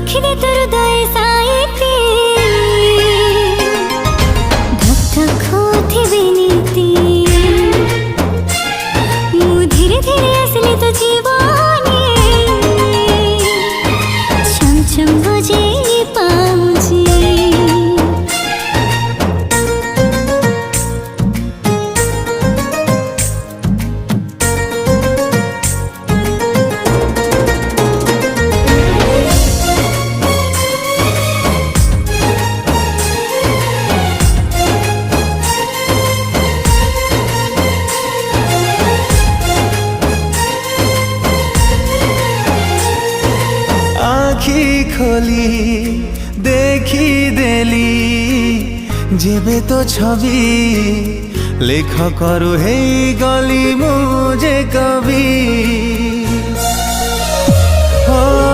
रखिदे तोर दय साइती धक धक होथिबे नीति मु धीरे धीरे आसले तो जीवने छम छम बजे पाउजी आखी खोली देखी देली जेबे तो छवि लेख करू हे गली मुझे कवि।